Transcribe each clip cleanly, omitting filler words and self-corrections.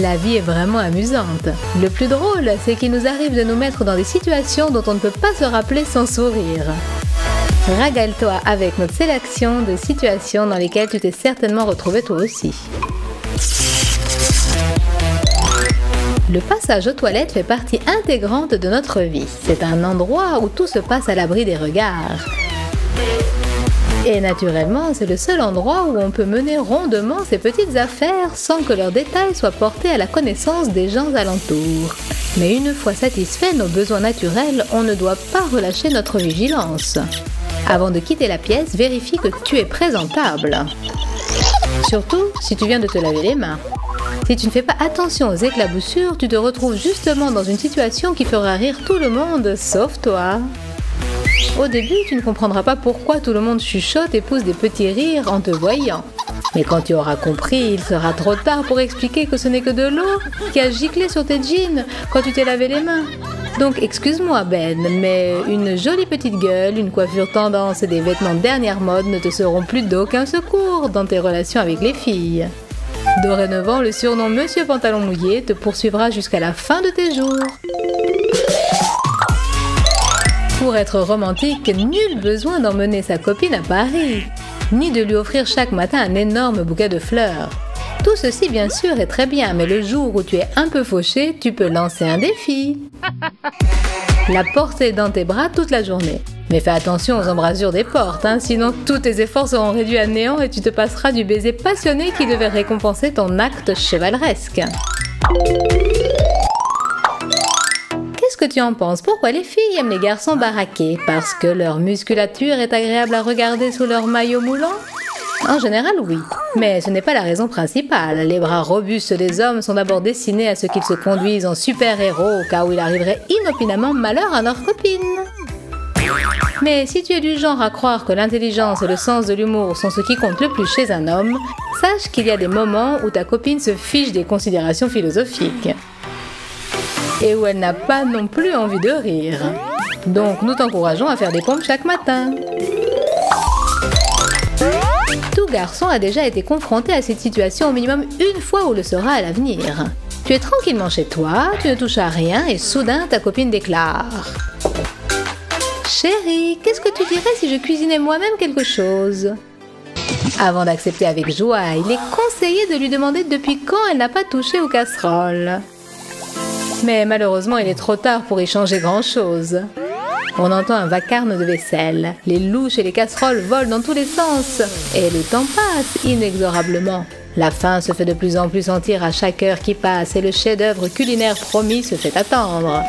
La vie est vraiment amusante. Le plus drôle, c'est qu'il nous arrive de nous mettre dans des situations dont on ne peut pas se rappeler sans sourire. Régale-toi avec notre sélection de situations dans lesquelles tu t'es certainement retrouvé toi aussi. Le passage aux toilettes fait partie intégrante de notre vie. C'est un endroit où tout se passe à l'abri des regards. Et naturellement, c'est le seul endroit où on peut mener rondement ses petites affaires sans que leurs détails soient portés à la connaissance des gens alentours. Mais une fois satisfaits nos besoins naturels, on ne doit pas relâcher notre vigilance. Avant de quitter la pièce, vérifie que tu es présentable. Surtout si tu viens de te laver les mains. Si tu ne fais pas attention aux éclaboussures, tu te retrouves justement dans une situation qui fera rire tout le monde, sauf toi. Au début, tu ne comprendras pas pourquoi tout le monde chuchote et pousse des petits rires en te voyant. Mais quand tu auras compris, il sera trop tard pour expliquer que ce n'est que de l'eau qui a giclé sur tes jeans quand tu t'es lavé les mains. Donc excuse-moi Ben, mais une jolie petite gueule, une coiffure tendance et des vêtements dernière mode ne te seront plus d'aucun secours dans tes relations avec les filles. Dorénavant, le surnom Monsieur Pantalon Mouillé te poursuivra jusqu'à la fin de tes jours. Pour être romantique, nul besoin d'emmener sa copine à Paris, ni de lui offrir chaque matin un énorme bouquet de fleurs. Tout ceci bien sûr est très bien, mais le jour où tu es un peu fauché, tu peux lancer un défi. La porter dans tes bras toute la journée. Mais fais attention aux embrasures des portes, sinon tous tes efforts seront réduits à néant et tu te passeras du baiser passionné qui devait récompenser ton acte chevaleresque. Qu'est-ce que tu en penses? Pourquoi les filles aiment les garçons baraqués? Parce que leur musculature est agréable à regarder sous leur maillot moulant? En général, oui. Mais ce n'est pas la raison principale. Les bras robustes des hommes sont d'abord destinés à ce qu'ils se conduisent en super-héros au cas où il arriverait inopinément malheur à leur copine. Mais si tu es du genre à croire que l'intelligence et le sens de l'humour sont ce qui compte le plus chez un homme, sache qu'il y a des moments où ta copine se fiche des considérations philosophiques. Et où elle n'a pas non plus envie de rire. Donc nous t'encourageons à faire des pompes chaque matin. Tout garçon a déjà été confronté à cette situation au minimum une fois ou le sera à l'avenir. Tu es tranquillement chez toi, tu ne touches à rien et soudain ta copine déclare: Chérie, qu'est-ce que tu dirais si je cuisinais moi-même quelque chose? Avant d'accepter avec joie, il est conseillé de lui demander depuis quand elle n'a pas touché aux casseroles. Mais malheureusement, il est trop tard pour y changer grand-chose. On entend un vacarme de vaisselle. Les louches et les casseroles volent dans tous les sens. Et le temps passe inexorablement. La faim se fait de plus en plus sentir à chaque heure qui passe et le chef-d'œuvre culinaire promis se fait attendre.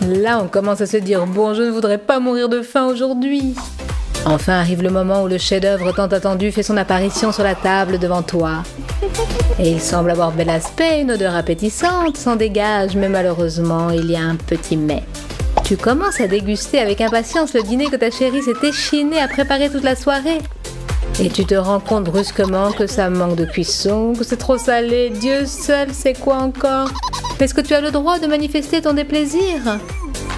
Là, on commence à se dire « Bon, je ne voudrais pas mourir de faim aujourd'hui !» Enfin arrive le moment où le chef-d'œuvre tant attendu fait son apparition sur la table devant toi. Et il semble avoir bel aspect, une odeur appétissante s'en dégage, mais malheureusement, il y a un petit mais. Tu commences à déguster avec impatience le dîner que ta chérie s'est échinée à préparer toute la soirée. Et tu te rends compte brusquement que ça manque de cuisson, que c'est trop salé, Dieu seul sait quoi encore. Est-ce que tu as le droit de manifester ton déplaisir?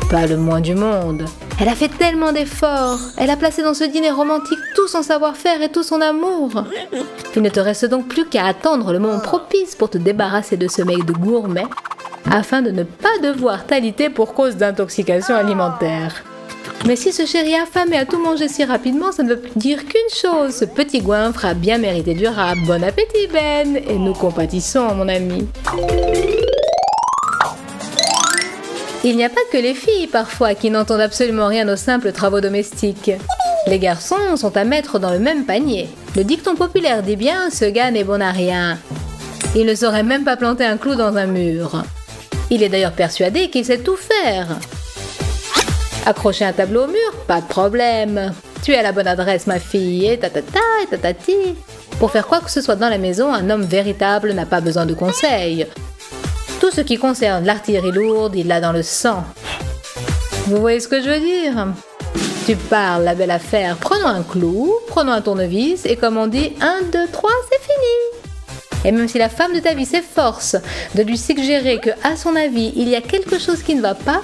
Pas le moins du monde. Elle a fait tellement d'efforts. Elle a placé dans ce dîner romantique tout son savoir-faire et tout son amour. Il ne te reste donc plus qu'à attendre le moment propice pour te débarrasser de ce mec de gourmet, afin de ne pas devoir t'aliter pour cause d'intoxication alimentaire. Mais si ce chéri affamé a tout mangé si rapidement, ça ne veut dire qu'une chose, ce petit goinfre a bien mérité du rat. Bon appétit Ben, et nous compatissons mon ami. Il n'y a pas que les filles parfois qui n'entendent absolument rien aux simples travaux domestiques. Les garçons sont à mettre dans le même panier. Le dicton populaire dit bien « ce gars n'est bon à rien ». Il ne saurait même pas planter un clou dans un mur. Il est d'ailleurs persuadé qu'il sait tout faire. Accrocher un tableau au mur, pas de problème. Tu es à la bonne adresse ma fille, et tatata et tatati. Pour faire quoi que ce soit dans la maison, un homme véritable n'a pas besoin de conseils. Tout ce qui concerne l'artillerie lourde, il l'a dans le sang. Vous voyez ce que je veux dire? Tu parles, la belle affaire. Prenons un clou, prenons un tournevis, et comme on dit, 1, 2, 3, c'est fini. Et même si la femme de ta vie s'efforce de lui suggérer que, à son avis, il y a quelque chose qui ne va pas,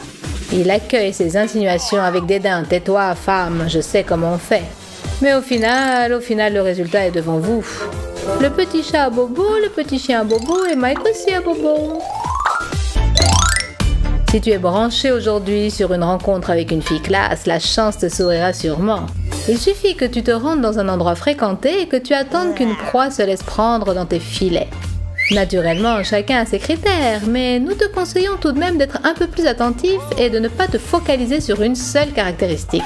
il accueille ses insinuations avec dédain. Tais-toi, femme, je sais comment on fait. Mais au final, le résultat est devant vous. Le petit chat à Bobo, le petit chien à Bobo et Mike aussi à Bobo. Si tu es branché aujourd'hui sur une rencontre avec une fille classe, la chance te sourira sûrement. Il suffit que tu te rendes dans un endroit fréquenté et que tu attendes qu'une proie se laisse prendre dans tes filets. Naturellement, chacun a ses critères, mais nous te conseillons tout de même d'être un peu plus attentif et de ne pas te focaliser sur une seule caractéristique.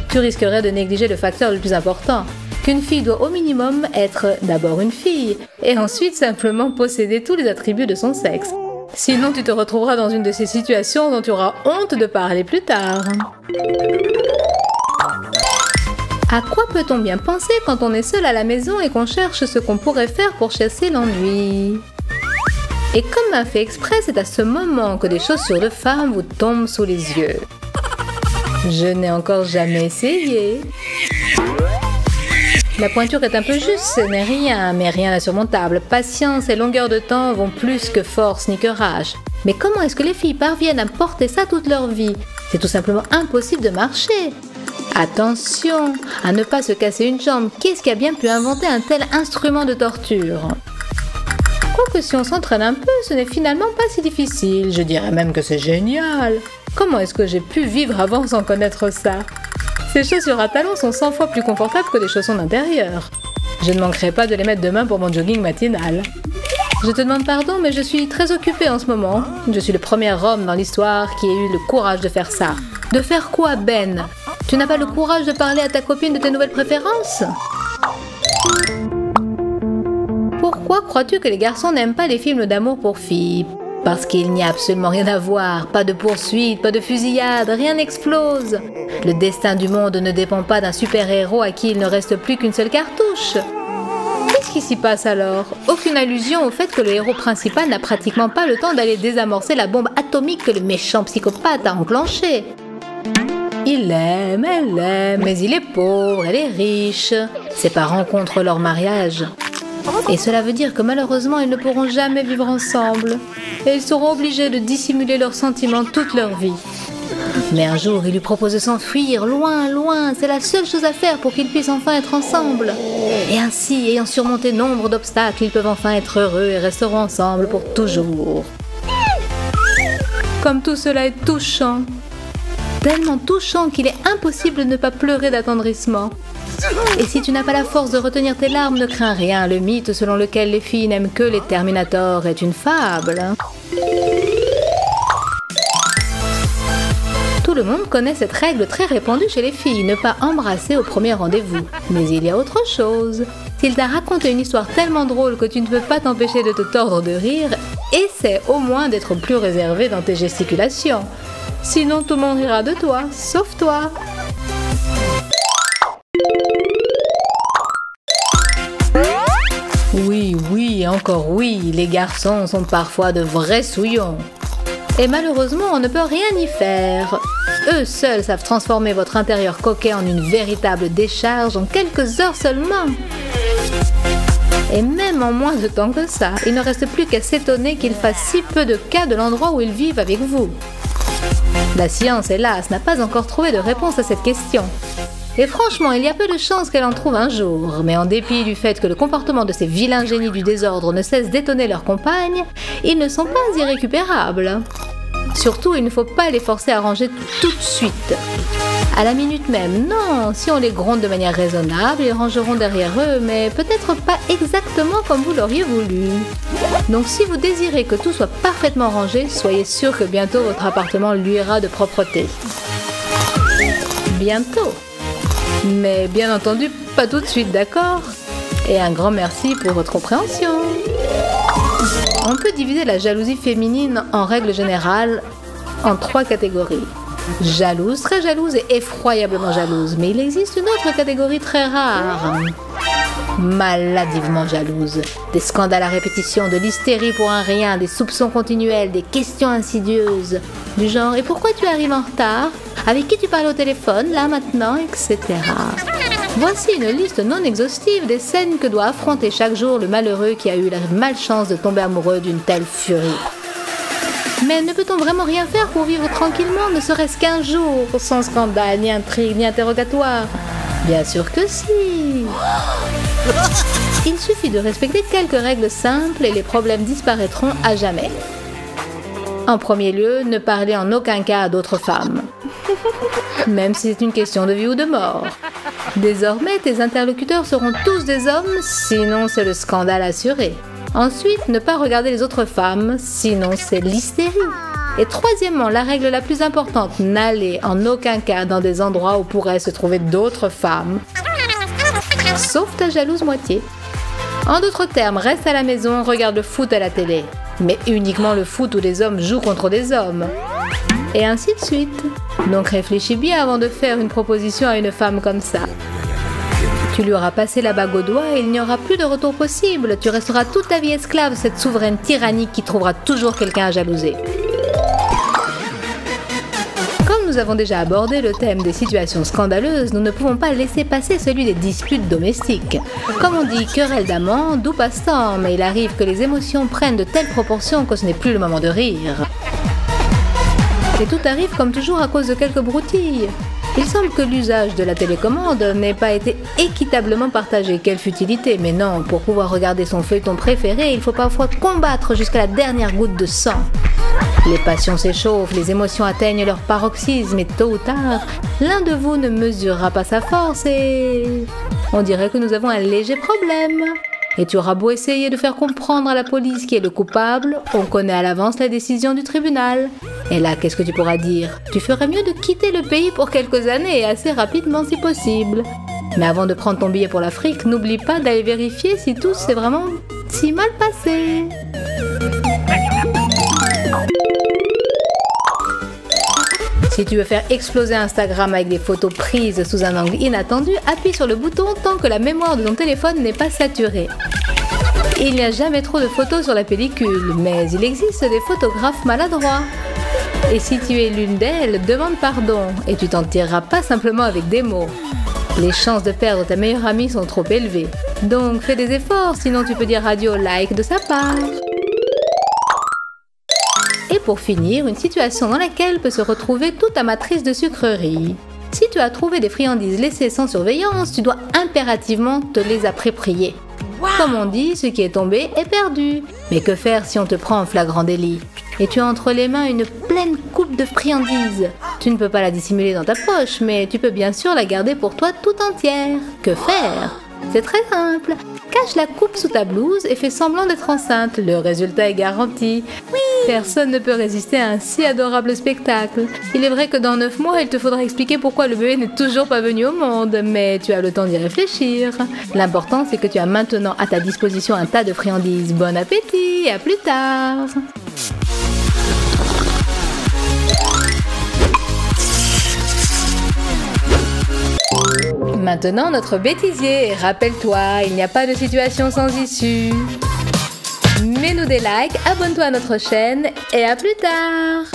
Tu risquerais de négliger le facteur le plus important, qu'une fille doit au minimum être d'abord une fille, et ensuite simplement posséder tous les attributs de son sexe. Sinon, tu te retrouveras dans une de ces situations dont tu auras honte de parler plus tard. À quoi peut-on bien penser quand on est seul à la maison et qu'on cherche ce qu'on pourrait faire pour chasser l'ennui? Et comme un fait exprès, c'est à ce moment que des chaussures de femme vous tombent sous les yeux. Je n'ai encore jamais essayé. La pointure est un peu juste, ce n'est rien, mais rien d'insurmontable. Patience et longueur de temps vont plus que force ni que rage. Mais comment est-ce que les filles parviennent à porter ça toute leur vie? C'est tout simplement impossible de marcher. Attention à ne pas se casser une jambe. Qu'est-ce qui a bien pu inventer un tel instrument de torture? Quoique si on s'entraîne un peu, ce n'est finalement pas si difficile. Je dirais même que c'est génial. Comment est-ce que j'ai pu vivre avant sans connaître ça? Ces chaussures à talons sont 100 fois plus confortables que des chaussons d'intérieur. Je ne manquerai pas de les mettre demain pour mon jogging matinal. Je te demande pardon, mais je suis très occupée en ce moment. Je suis le premier homme dans l'histoire qui ait eu le courage de faire ça. De faire quoi, Ben? Tu n'as pas le courage de parler à ta copine de tes nouvelles préférences? Pourquoi crois-tu que les garçons n'aiment pas les films d'amour pour filles? Parce qu'il n'y a absolument rien à voir, pas de poursuite, pas de fusillade, rien n'explose. Le destin du monde ne dépend pas d'un super-héros à qui il ne reste plus qu'une seule cartouche. Qu'est-ce qui s'y passe alors? Aucune allusion au fait que le héros principal n'a pratiquement pas le temps d'aller désamorcer la bombe atomique que le méchant psychopathe a enclenchée. Il l'aime, elle l'aime, mais il est pauvre, elle est riche. Ses parents contre leur mariage. Et cela veut dire que malheureusement, ils ne pourront jamais vivre ensemble. Et ils seront obligés de dissimuler leurs sentiments toute leur vie. Mais un jour, il lui propose de s'enfuir, loin, loin. C'est la seule chose à faire pour qu'ils puissent enfin être ensemble. Et ainsi, ayant surmonté nombre d'obstacles, ils peuvent enfin être heureux et resteront ensemble pour toujours. Comme tout cela est touchant. Tellement touchant qu'il est impossible de ne pas pleurer d'attendrissement. Et si tu n'as pas la force de retenir tes larmes, ne crains rien. Le mythe selon lequel les filles n'aiment que les Terminators est une fable. Tout le monde connaît cette règle très répandue chez les filles, ne pas embrasser au premier rendez-vous. Mais il y a autre chose. S'il t'a raconté une histoire tellement drôle que tu ne peux pas t'empêcher de te tordre de rire, essaie au moins d'être plus réservé dans tes gesticulations. Sinon tout le monde rira de toi, sauf toi. Oui, et encore oui, les garçons sont parfois de vrais souillons. Et malheureusement, on ne peut rien y faire. Eux seuls savent transformer votre intérieur coquet en une véritable décharge en quelques heures seulement. Et même en moins de temps que ça, il ne reste plus qu'à s'étonner qu'ils fassent si peu de cas de l'endroit où ils vivent avec vous. La science, hélas, n'a pas encore trouvé de réponse à cette question. Et franchement, il y a peu de chances qu'elle en trouve un jour. Mais en dépit du fait que le comportement de ces vilains génies du désordre ne cesse d'étonner leurs compagnes, ils ne sont pas irrécupérables. Surtout, il ne faut pas les forcer à ranger tout de suite. À la minute même, non. Si on les gronde de manière raisonnable, ils rangeront derrière eux, mais peut-être pas exactement comme vous l'auriez voulu. Donc si vous désirez que tout soit parfaitement rangé, soyez sûr que bientôt votre appartement luira de propreté. Bientôt. Mais bien entendu, pas tout de suite, d'accord? Et un grand merci pour votre compréhension. On peut diviser la jalousie féminine en règle générale en 3 catégories. Jalouse, très jalouse et effroyablement jalouse. Mais il existe une autre catégorie très rare. Maladivement jalouse. Des scandales à répétition, de l'hystérie pour un rien, des soupçons continuels, des questions insidieuses. Du genre, et pourquoi tu arrives en retard? Avec qui tu parles au téléphone, là, maintenant, etc. Voici une liste non exhaustive des scènes que doit affronter chaque jour le malheureux qui a eu la malchance de tomber amoureux d'une telle furie. Mais ne peut-on vraiment rien faire pour vivre tranquillement, ne serait-ce qu'un jour, sans scandale, ni intrigue, ni interrogatoire? Bien sûr que si. Il suffit de respecter quelques règles simples et les problèmes disparaîtront à jamais. En premier lieu, ne parler en aucun cas à d'autres femmes. Même si c'est une question de vie ou de mort. Désormais, tes interlocuteurs seront tous des hommes, sinon c'est le scandale assuré. Ensuite, ne pas regarder les autres femmes, sinon c'est l'hystérie. Et troisièmement, la règle la plus importante, n'allez en aucun cas dans des endroits où pourraient se trouver d'autres femmes. Sauf ta jalouse moitié. En d'autres termes, reste à la maison, regarde le foot à la télé. Mais uniquement le foot où les hommes jouent contre des hommes. Et ainsi de suite. Donc réfléchis bien avant de faire une proposition à une femme comme ça. Tu lui auras passé la bague au doigt et il n'y aura plus de retour possible. Tu resteras toute ta vie esclave de cette souveraine tyrannique qui trouvera toujours quelqu'un à jalouser. Comme nous avons déjà abordé le thème des situations scandaleuses, nous ne pouvons pas laisser passer celui des disputes domestiques. Comme on dit, querelle d'amants, doux passe-temps, mais il arrive que les émotions prennent de telles proportions que ce n'est plus le moment de rire. Et tout arrive comme toujours à cause de quelques broutilles. Il semble que l'usage de la télécommande n'ait pas été équitablement partagé. Quelle futilité, mais non, pour pouvoir regarder son feuilleton préféré, il faut parfois combattre jusqu'à la dernière goutte de sang. Les passions s'échauffent, les émotions atteignent leur paroxysme et tôt ou tard, l'un de vous ne mesurera pas sa force et... on dirait que nous avons un léger problème. Et tu auras beau essayer de faire comprendre à la police qui est le coupable, on connaît à l'avance la décision du tribunal. Et là, qu'est-ce que tu pourras dire? Tu ferais mieux de quitter le pays pour quelques années et assez rapidement si possible. Mais avant de prendre ton billet pour l'Afrique, n'oublie pas d'aller vérifier si tout s'est vraiment si mal passé. Si tu veux faire exploser Instagram avec des photos prises sous un angle inattendu, appuie sur le bouton tant que la mémoire de ton téléphone n'est pas saturée. Il n'y a jamais trop de photos sur la pellicule, mais il existe des photographes maladroits. Et si tu es l'une d'elles, demande pardon, et tu t'en tireras pas simplement avec des mots. Les chances de perdre ta meilleure amie sont trop élevées. Donc fais des efforts, sinon tu peux dire adieu au like de sa part. Et pour finir, une situation dans laquelle peut se retrouver toute amatrice de sucreries. Si tu as trouvé des friandises laissées sans surveillance, tu dois impérativement te les approprier. Comme on dit, ce qui est tombé est perdu. Mais que faire si on te prend en flagrant délit? Et tu as entre les mains une pleine coupe de friandises. Tu ne peux pas la dissimuler dans ta poche, mais tu peux bien sûr la garder pour toi tout entière. Que faire? C'est très simple. Cache la coupe sous ta blouse et fais semblant d'être enceinte. Le résultat est garanti. Oui. Personne ne peut résister à un si adorable spectacle. Il est vrai que dans 9 mois, il te faudra expliquer pourquoi le bébé n'est toujours pas venu au monde, mais tu as le temps d'y réfléchir. L'important, c'est que tu as maintenant à ta disposition un tas de friandises. Bon appétit et à plus tard. Maintenant, notre bêtisier. Rappelle-toi, il n'y a pas de situation sans issue. Mets-nous des likes, abonne-toi à notre chaîne et à plus tard.